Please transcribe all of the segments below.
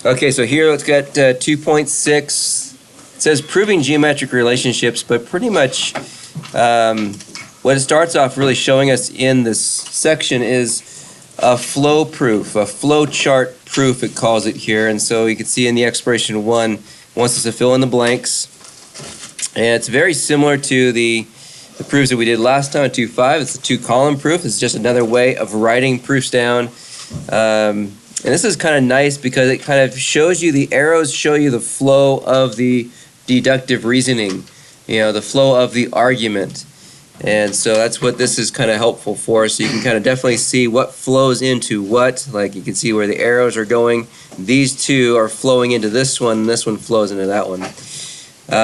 Okay, so here let's get 2.6. It says proving geometric relationships, but pretty much what it starts off really showing us in this section is a flow proof, a flow chart proof it calls it here. And so you can see in the exploration 1, it wants us to fill in the blanks. And it's very similar to the proofs that we did last time at 2.5. It's a 2-column proof. It's just another way of writing proofs down. And this is kind of nice because it kind of shows you, the arrows show you the flow of the deductive reasoning, the flow of the argument. And so that's what this is kind of helpful for. So you can kind of definitely see what flows into what. Like you can see where the arrows are going. These two are flowing into this one, and this one flows into that one.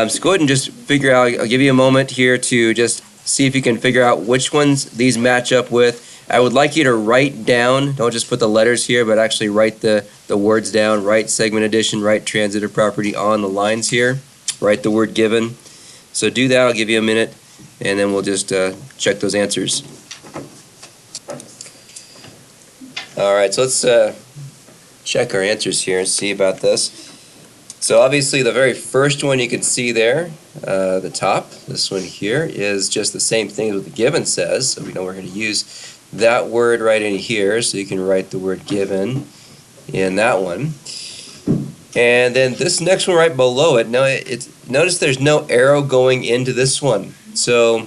So go ahead and just figure out, I'll give you a moment here to just see if you can figure out which ones these match up with. I would like you to write down, don't just put the letters here, but actually write the words down. Write segment addition, write transitive property on the lines here. Write the word given. So do that, I'll give you a minute, and then we'll just check those answers. Alright, so let's check our answers here and see about this. So obviously the very first one you can see there, the top, this one here, is just the same thing as what the given says, so we know we're going to use that word right in here, so you can write the word given in that one. And then this next one right below it, notice there's no arrow going into this one. So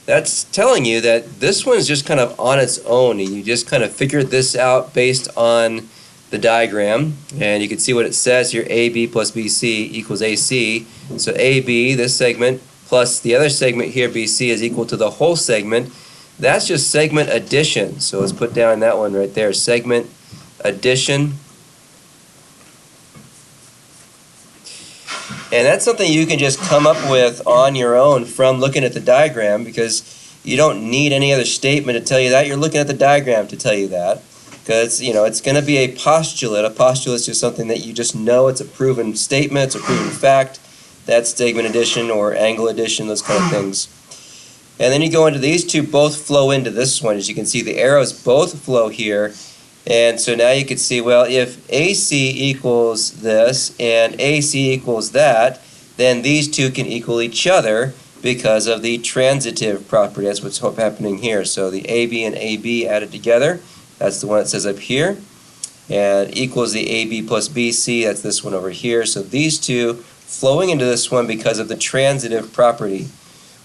that's telling you that this one is just kind of on its own, and you just kind of figured this out based on the diagram. And you can see what it says here, AB plus BC equals AC. So AB, this segment, plus the other segment here, BC, is equal to the whole segment. That's just segment addition. So let's put down that one right there, segment addition. And that's something you can just come up with on your own from looking at the diagram, because you don't need any other statement to tell you that. You're looking at the diagram to tell you that, because it's going to be a postulate. A postulate is just something that you just know. It's a proven statement, it's a proven fact. That's segment addition or angle addition, those kind of things. And then you go into these two, both flow into this one. As you can see, the arrows both flow here. And so now you can see, well, if AC equals this and AC equals that, then these two can equal each other because of the transitive property. That's what's happening here. So the AB and AB added together, that's the one that says up here, and equals the AB plus BC, that's this one over here. So these two flowing into this one because of the transitive property.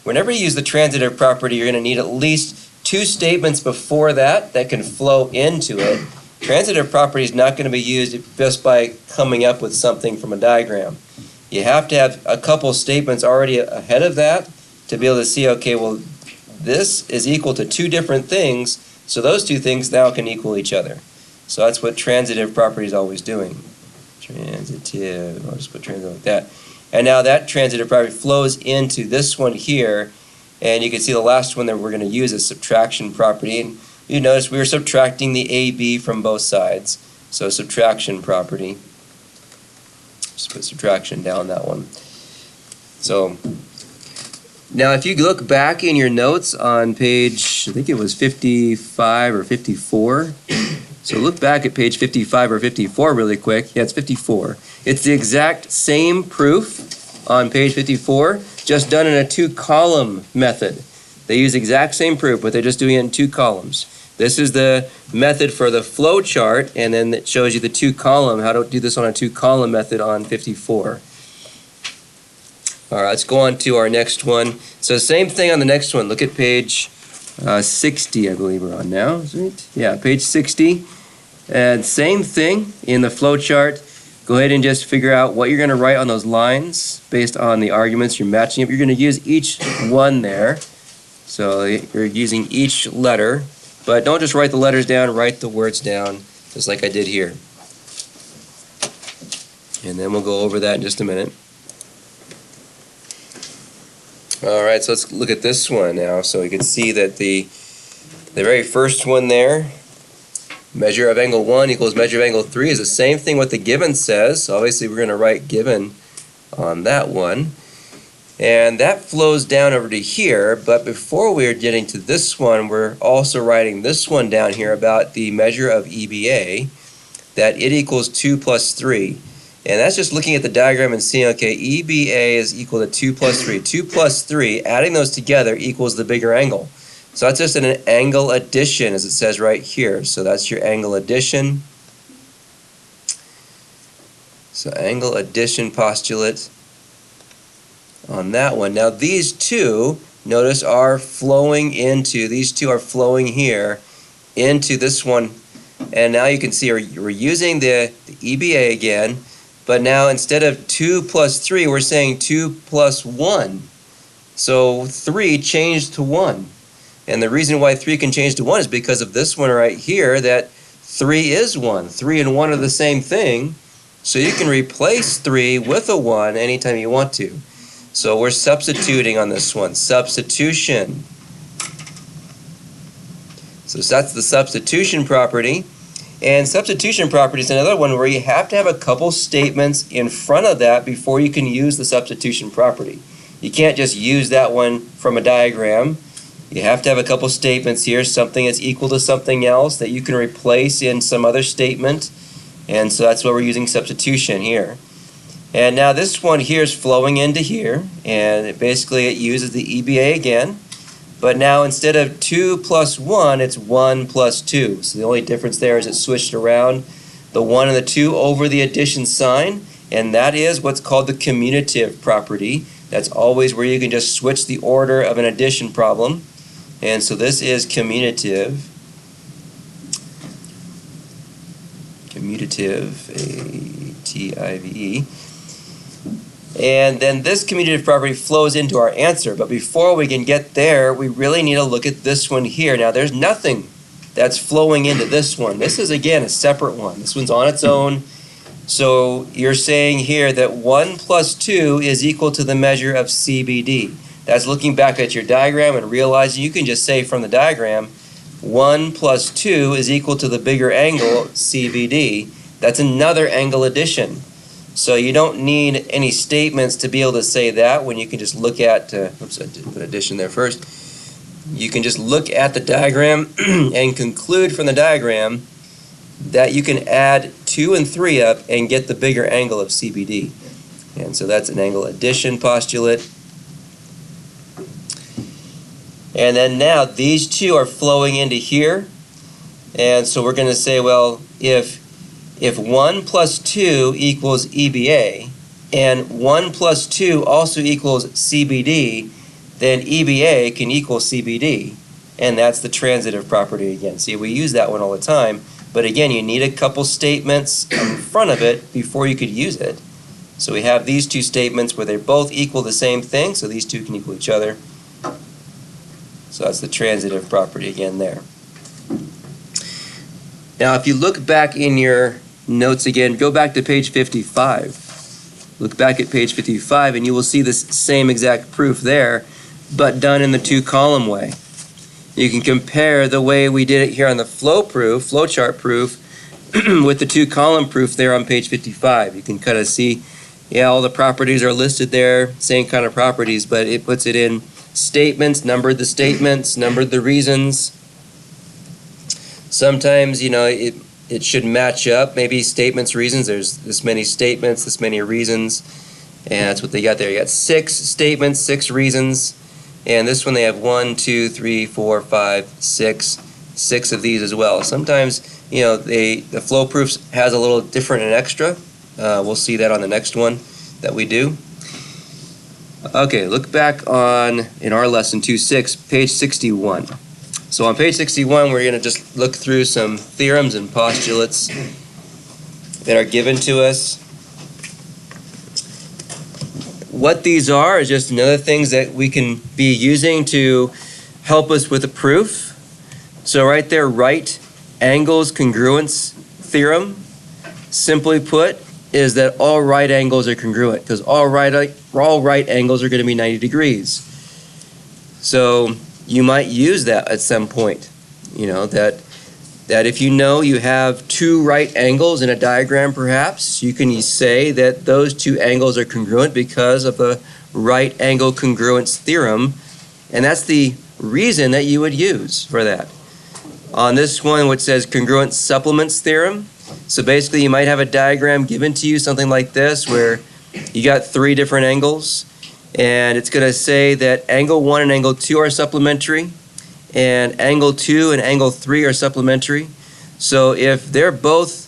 Whenever you use the transitive property, you're going to need at least two statements before that can flow into it. Transitive property is not going to be used just by coming up with something from a diagram. You have to have a couple statements already ahead of that to be able to see, okay, well, this is equal to two different things, so those two things now can equal each other. So that's what transitive property is always doing. Transitive, I'll just put transitive like that. And now that transitive property flows into this one here, and you can see the last one that we're going to use is subtraction property. And you notice we were subtracting the AB from both sides, so subtraction property. Just put subtraction down that one. So now if you look back in your notes on page, I think it was 55 or 54. So look back at page 55 or 54 really quick. Yeah, it's 54. It's the exact same proof on page 54, just done in a 2-column method. They use the exact same proof, but they're just doing it in 2 columns. This is the method for the flow chart, and then it shows you the 2-column, how to do this on a 2-column method on 54. All right, let's go on to our next one. So same thing on the next one. Look at page 60, I believe we're on now. Right? Yeah, page 60. And same thing in the flow chart. Go ahead and just figure out what you're going to write on those lines based on the arguments you're matching up. You're going to use each one there. So you're using each letter. But don't just write the letters down, write the words down, just like I did here. And then we'll go over that in just a minute. Alright, so let's look at this one now. So we can see that the very first one there, measure of angle 1 equals measure of angle 3, is the same thing what the given says. So obviously we're going to write given on that one. And that flows down over to here, but before we're getting to this one, we're also writing this one down here about the measure of EBA, that it equals 2 plus 3. And that's just looking at the diagram and seeing, okay, EBA is equal to 2 plus 3. 2 plus 3, adding those together equals the bigger angle. So that's just an angle addition, as it says right here. So that's your angle addition. So angle addition postulate on that one. Now these two, notice, are flowing into, these two are flowing here into this one. And now you can see we're using the EBA again, but now instead of 2 plus 3, we're saying 2 plus 1. So 3 changed to 1. And the reason why 3 can change to 1 is because of this one right here, that 3 is 1. 3 and 1 are the same thing. So you can replace 3 with a 1 anytime you want to. So we're substituting on this one. Substitution. So that's the substitution property. And substitution property is another one where you have to have a couple statements in front of that before you can use the substitution property. You can't just use that one from a diagram. You have to have a couple statements here, something that's equal to something else that you can replace in some other statement. And so that's why we're using substitution here. And now this one here is flowing into here, and it uses the EBA again. But now instead of 2 plus 1, it's 1 plus 2. So the only difference there is it switched around the 1 and the 2 over the addition sign, and that is what's called the commutative property. That's always where you can just switch the order of an addition problem. And so this is commutative. Commutative, A-T-I-V-E. And then this commutative property flows into our answer. But before we can get there, we really need to look at this one here. Now, there's nothing that's flowing into this one. This is, again, a separate one. This one's on its own. So you're saying here that 1 plus 2 is equal to the measure of CBD. That's looking back at your diagram and realizing you can just say from the diagram, 1 plus 2 is equal to the bigger angle, CBD. That's another angle addition. So you don't need any statements to be able to say that when you can just look at, oops, I did put addition there first. You can just look at the diagram and conclude from the diagram that you can add 2 and 3 up and get the bigger angle of CBD. And so that's an angle addition postulate. And then now these two are flowing into here. And so we're going to say, well, if 1 plus 2 equals EBA and 1 plus 2 also equals CBD, then EBA can equal CBD. And that's the transitive property again. See, we use that one all the time. But again, you need a couple statements in front of it before you could use it. So we have these two statements where they both equal the same thing, so these two can equal each other. So that's the transitive property again there. Now, if you look back in your notes again, go back to page 55. Look back at page 55 and you will see this same exact proof there, but done in the two-column way. You can compare the way we did it here on the flowchart proof with the two-column proof there on page 55. You can kind of see, yeah, all the properties are listed there, same kind of properties, but it puts it in statements, numbered the statements, numbered the reasons. Sometimes, you know, it should match up. Maybe statements, reasons. There's this many statements, this many reasons. And that's what they got there. You got 6 statements, 6 reasons. And this one they have 1, 2, 3, 4, 5, 6. 6 of these as well. Sometimes, you know, the flow proofs has a little different and extra. We'll see that on the next one that we do. Okay, look back in our lesson 2.6, page 61. So on page 61, we're going to just look through some theorems and postulates that are given to us. What these are is just another things that we can be using to help us with a proof. So right there, right angles congruence theorem, simply put, is that all right angles are congruent, because all right angles are going to be 90 degrees. So you might use that at some point, you know, that if you know you have 2 right angles in a diagram perhaps, you can say that those 2 angles are congruent because of the right angle congruence theorem, and that's the reason that you would use for that. On this one, which says congruent supplements theorem, So basically you might have a diagram given to you, something like this, where you got 3 different angles, and it's going to say that angle 1 and angle 2 are supplementary, and angle 2 and angle 3 are supplementary. So if they're both,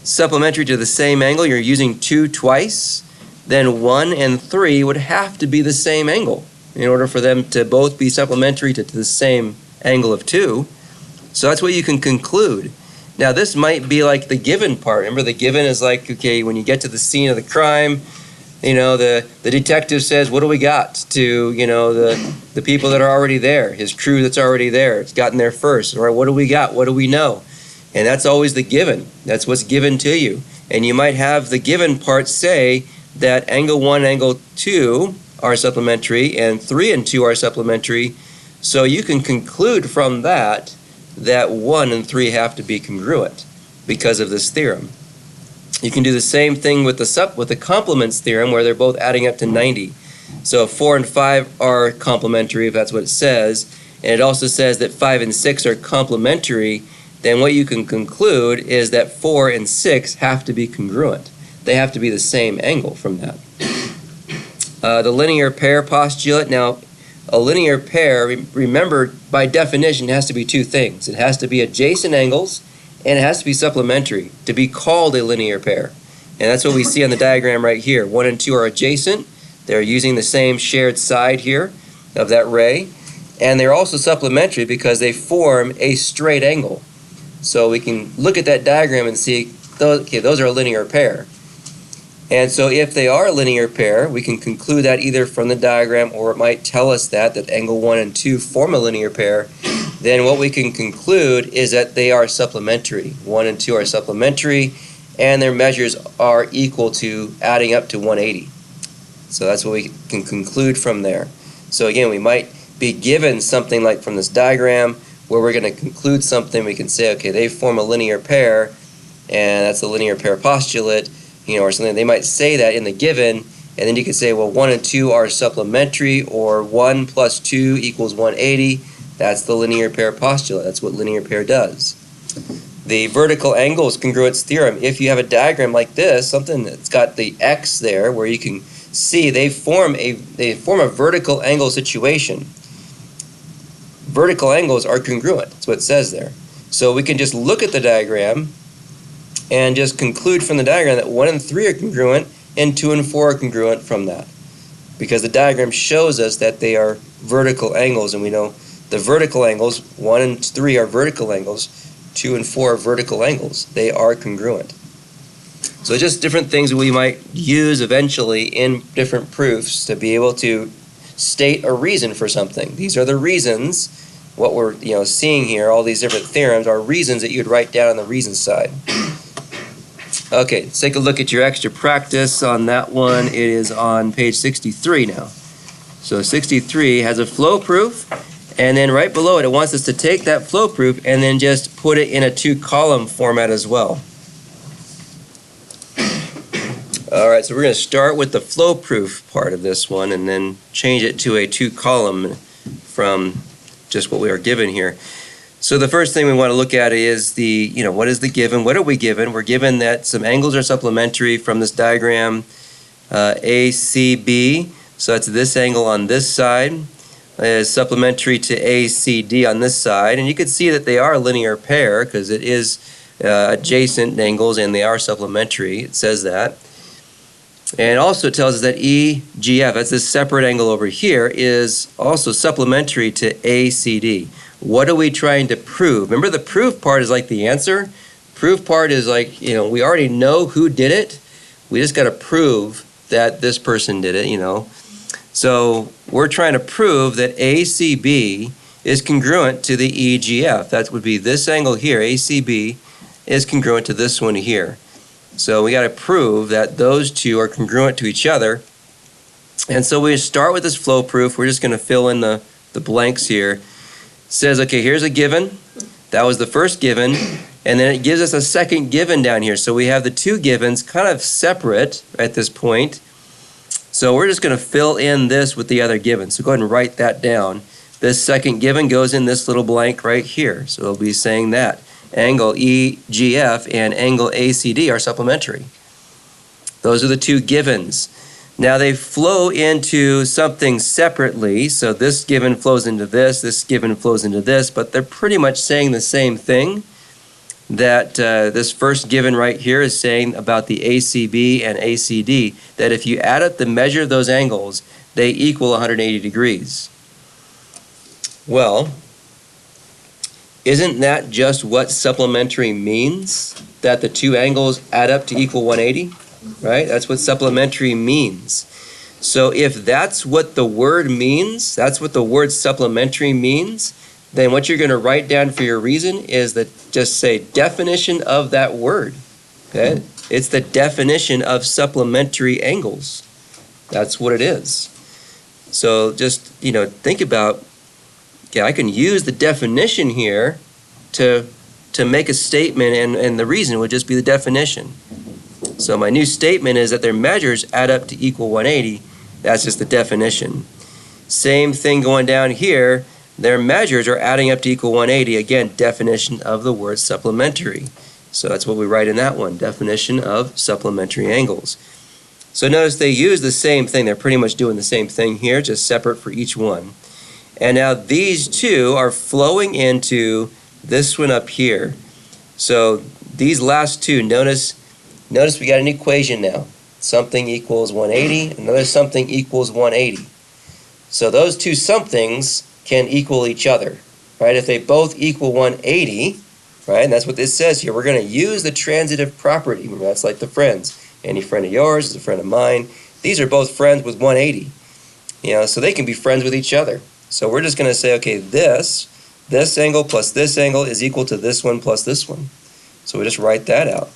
supplementary to the same angle, you're using 2 twice, then 1 and 3 would have to be the same angle in order for them to both be supplementary to the same angle of 2. So that's what you can conclude. Now this might be like the given part. Remember, the given is like, okay, when you get to the scene of the crime, the detective says, what do we got to, the people that are already there, his crew that's already there, it's gotten there first. All right, what do we got? What do we know? And that's always the given. That's what's given to you. And you might have the given part say that angle 1 and angle 2 are supplementary and 3 and 2 are supplementary. So you can conclude from that 1 and 3 have to be congruent because of this theorem. You can do the same thing with the complements theorem, where they're both adding up to 90. So if 4 and 5 are complementary, if that's what it says, and it also says that 5 and 6 are complementary, then what you can conclude is that 4 and 6 have to be congruent. They have to be the same angle from that. The linear pair postulate. Now, a linear pair, remember, by definition, has to be 2 things. It has to be adjacent angles, and it has to be supplementary to be called a linear pair. And that's what we see on the diagram right here. 1 and 2 are adjacent. They're using the same shared side here of that ray. And they're also supplementary because they form a straight angle. So we can look at that diagram and see, those are a linear pair. And so if they are a linear pair, we can conclude that either from the diagram, or it might tell us that angle 1 and 2 form a linear pair. Then what we can conclude is that they are supplementary. 1 and 2 are supplementary, and their measures are equal to adding up to 180. So that's what we can conclude from there. So again, we might be given something like from this diagram where we're going to conclude something. We can say, okay, they form a linear pair, and that's a linear pair postulate, or something. They might say that in the given, and then you could say, well, 1 and 2 are supplementary, or 1 plus 2 equals 180. That's the linear pair postulate. That's what linear pair does. The vertical angles congruence theorem. If you have a diagram like this, something that's got the X there, where you can see they form a vertical angle situation. Vertical angles are congruent. That's what it says there. So we can just look at the diagram and just conclude from the diagram that 1 and 3 are congruent and 2 and 4 are congruent from that. Because the diagram shows us that they are vertical angles, and we know the vertical angles, 1 and 3 are vertical angles, 2 and 4 are vertical angles. They are congruent. So just different things we might use eventually in different proofs to be able to state a reason for something. These are the reasons. What we're seeing here, all these different theorems, are reasons that you'd write down on the reason side. Okay, let's take a look at your extra practice on that one. It is on page 63 now. So 63 has a flow proof, and then right below it, it wants us to take that flow proof and then just put it in a 2-column format as well. All right, so we're going to start with the flow proof part of this one and then change it to a 2-column from just what we are given here. So the first thing we want to look at is what is the given? What are we given? We're given that some angles are supplementary from this diagram, ACB. So that's this angle on this side is supplementary to ACD on this side. And you can see that they are a linear pair because it is adjacent angles and they are supplementary. It says that. And also it tells us that EGF, that's this separate angle over here, is also supplementary to ACD. What are we trying to prove? Remember, the proof part is like the answer. Proof part is like, we already know who did it. We just got to prove that this person did it, So we're trying to prove that ACB is congruent to the EGF. That would be this angle here, ACB, is congruent to this one here. So we got to prove that those two are congruent to each other. And so we start with this flow proof. We're just going to fill in the blanks here. It says, okay, here's a given. That was the first given. And then it gives us a second given down here. So we have the 2 givens kind of separate at this point. So we're just going to fill in this with the other given. So go ahead and write that down. This second given goes in this little blank right here. So it'll be saying that. angle EGF and angle ACD are supplementary. Those are the two givens. Now they flow into something separately, so this given flows into this given flows into this, but they're pretty much saying the same thing. That this first given right here is saying about the ACB and ACD, that if you add up the measure of those angles, they equal 180 degrees. Well, isn't that just what supplementary means? That the two angles add up to equal 180, right? That's what supplementary means. So if that's what the word means, that's what the word supplementary means, then what you're going to write down for your reason is that just say definition of that word. Okay? It's the definition of supplementary angles. That's what it is. So just, think about, okay, I can use the definition here to make a statement, and the reason would just be the definition. So my new statement is that their measures add up to equal 180. That's just the definition. Same thing going down here. Their measures are adding up to equal 180. Again, definition of the word supplementary. So that's what we write in that one, definition of supplementary angles. So notice they use the same thing. They're pretty much doing the same thing here, just separate for each one. And now these two are flowing into this one up here. So these last two, notice we got an equation now. Something equals 180, another something equals 180. So those two somethings can equal each other, right? If they both equal 180, right, and that's what this says here, we're going to use the transitive property. Remember, that's like the friends. Any friend of yours is a friend of mine. These are both friends with 180, so they can be friends with each other. So we're just going to say, okay, this angle plus this angle is equal to this one plus this one. So we just write that out.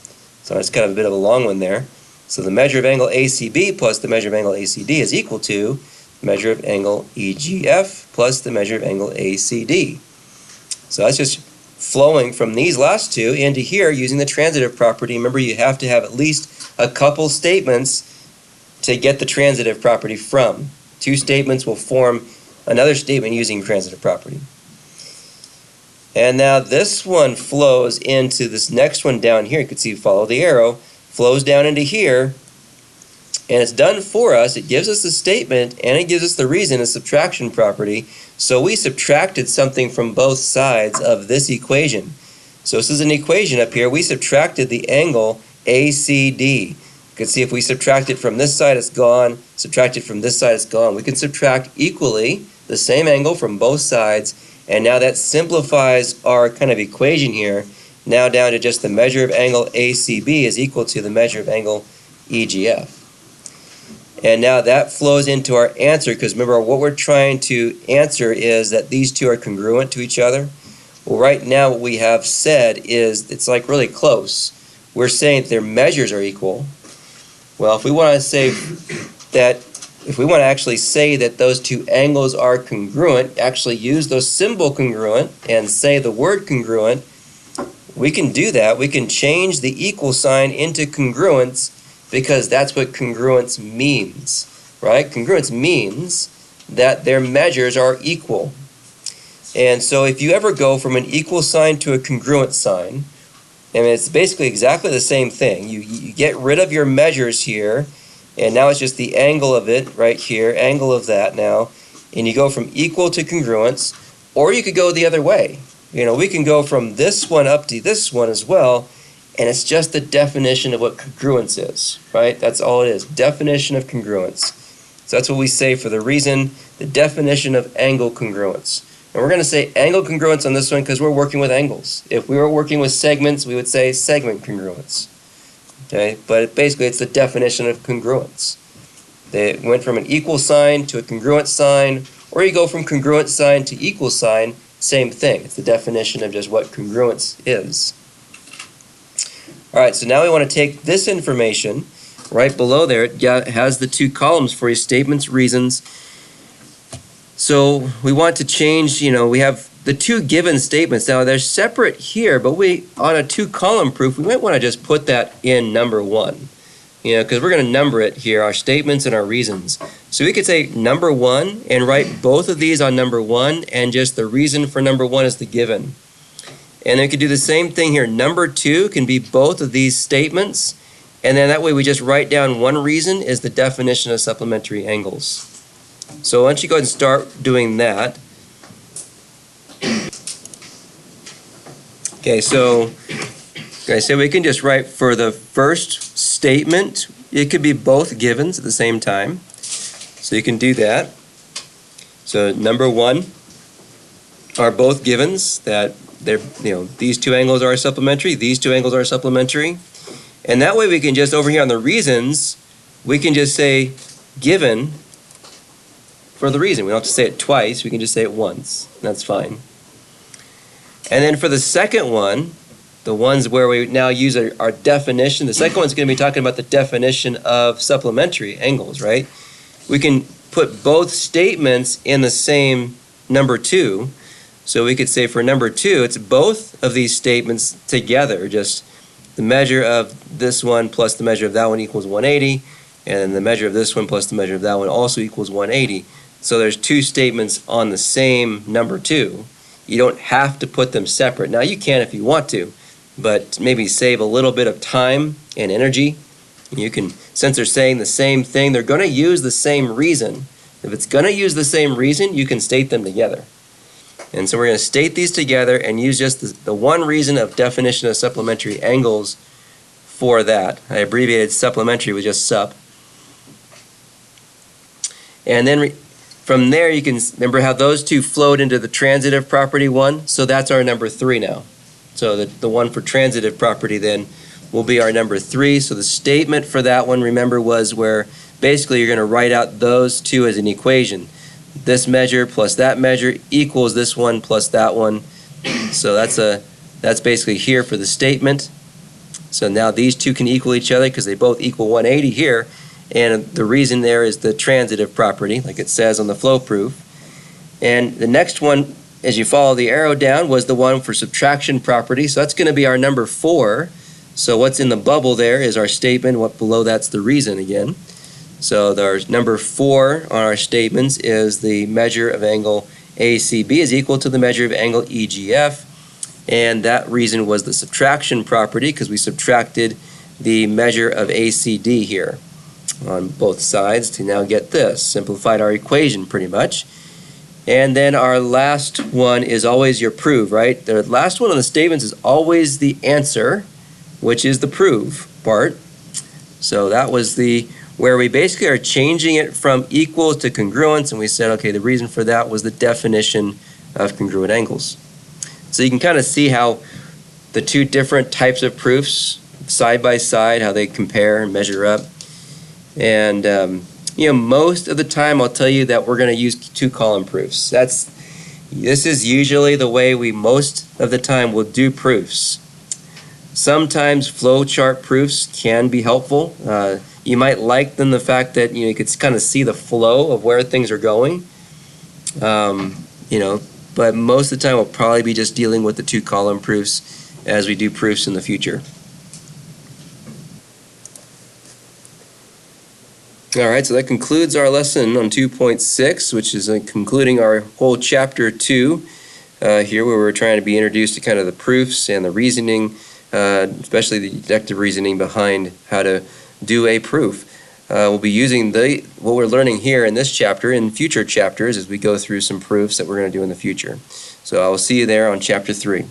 So it's kind of a bit of a long one there. So the measure of angle ACB plus the measure of angle ACD is equal to the measure of angle EGF plus the measure of angle ACD. So that's just flowing from these last two into here using the transitive property. Remember, you have to have at least a couple statements to get the transitive property from. Two statements will form another statement using transitive property. And now this one flows into this next one down here. You can see, follow the arrow, flows down into here, and it's done for us. It gives us the statement, and it gives us the reason, a subtraction property. So we subtracted something from both sides of this equation. So this is an equation up here. We subtracted the angle ACD. You can see if we subtract it from this side, it's gone. Subtract it from this side, it's gone. We can subtract equally the same angle from both sides, and now that simplifies our kind of equation here. Now down to just the measure of angle ACB is equal to the measure of angle EGF. And now that flows into our answer, because remember, what we're trying to answer is that these two are congruent to each other. Well, right now what we have said is it's like really close. We're saying that their measures are equal. Well, if we want to say that, if we want to actually say that those two angles are congruent, actually use those symbol congruent and say the word congruent, we can do that. We can change the equal sign into congruence, because that's what congruence means, right? Congruence means that their measures are equal. And so if you ever go from an equal sign to a congruent sign, and it's basically exactly the same thing. You get rid of your measures here, and now it's just the angle of it right here, angle of that now, and you go from equal to congruence, or you could go the other way. We can go from this one up to this one as well, and it's just the definition of what congruence is, right? That's all it is, definition of congruence. So that's what we say for the reason, the definition of angle congruence. And we're going to say angle congruence on this one because we're working with angles. If we were working with segments, we would say segment congruence. Okay, but basically it's the definition of congruence. They went from an equal sign to a congruent sign, or you go from congruent sign to equal sign, same thing. It's the definition of just what congruence is. All right, so now we want to take this information right below there. It has the two columns for your statements, reasons. So we want to change, we have the two given statements. Now they're separate here, but on a two-column proof, we might want to just put that in number one, because we're going to number it here, our statements and our reasons. So we could say number one and write both of these on number one, and just the reason for number one is the given. And then we could do the same thing here. Number 2 can be both of these statements. And then that way we just write down one reason is the definition of supplementary angles. So once you go ahead and start doing that. Okay, so we can just write for the first statement, it could be both givens at the same time. So you can do that. So number 1 are both givens that these two angles are supplementary, these two angles are supplementary. And that way we can just, over here on the reasons, we can just say given for the reason. We don't have to say it twice, we can just say it once. That's fine. And then for the second one, the ones where we now use our definition, the second one's going to be talking about the definition of supplementary angles, right? We can put both statements in the same number 2. So we could say for number 2, it's both of these statements together, just the measure of this one plus the measure of that one equals 180, and the measure of this one plus the measure of that one also equals 180. So there's 2 statements on the same number 2. You don't have to put them separate. Now you can if you want to, but maybe save a little bit of time and energy. You can, since they're saying the same thing, they're going to use the same reason. If it's going to use the same reason, you can state them together. And so we're going to state these together and use just the one reason of definition of supplementary angles for that. I abbreviated supplementary with just sup. And then from there you can remember how those two flowed into the transitive property one. So that's our number 3 now. So the one for transitive property then will be our number 3. So the statement for that one, remember, was where basically you're going to write out those two as an equation. This measure plus that measure equals this one plus that one. So that's basically here for the statement. So now these two can equal each other because they both equal 180 here. And the reason there is the transitive property, like it says on the flow proof. And the next one, as you follow the arrow down, was the one for subtraction property. So that's going to be our number 4. So what's in the bubble there is our statement. What below that's the reason again. So our number 4 on our statements is the measure of angle ACB is equal to the measure of angle EGF. And that reason was the subtraction property because we subtracted the measure of ACD here on both sides to now get this. Simplified our equation pretty much. And then our last one is always your prove, right? The last one on the statements is always the answer, which is the prove part. So that was where we basically are changing it from equals to congruence, and we said, okay, the reason for that was the definition of congruent angles. So you can kind of see how the two different types of proofs, side by side, how they compare and measure up. And most of the time I'll tell you that we're going to use 2-column proofs. This is usually the way we most of the time will do proofs. Sometimes flowchart proofs can be helpful. You might like them the fact that you could kind of see the flow of where things are going. But most of the time we'll probably be just dealing with the 2-column proofs as we do proofs in the future. Alright, so that concludes our lesson on 2.6, which is concluding our whole chapter 2 here, where we're trying to be introduced to kind of the proofs and the reasoning, especially the deductive reasoning behind how to do a proof. We'll be using what we're learning here in this chapter in future chapters as we go through some proofs that we're going to do in the future. So I will see you there on chapter 3.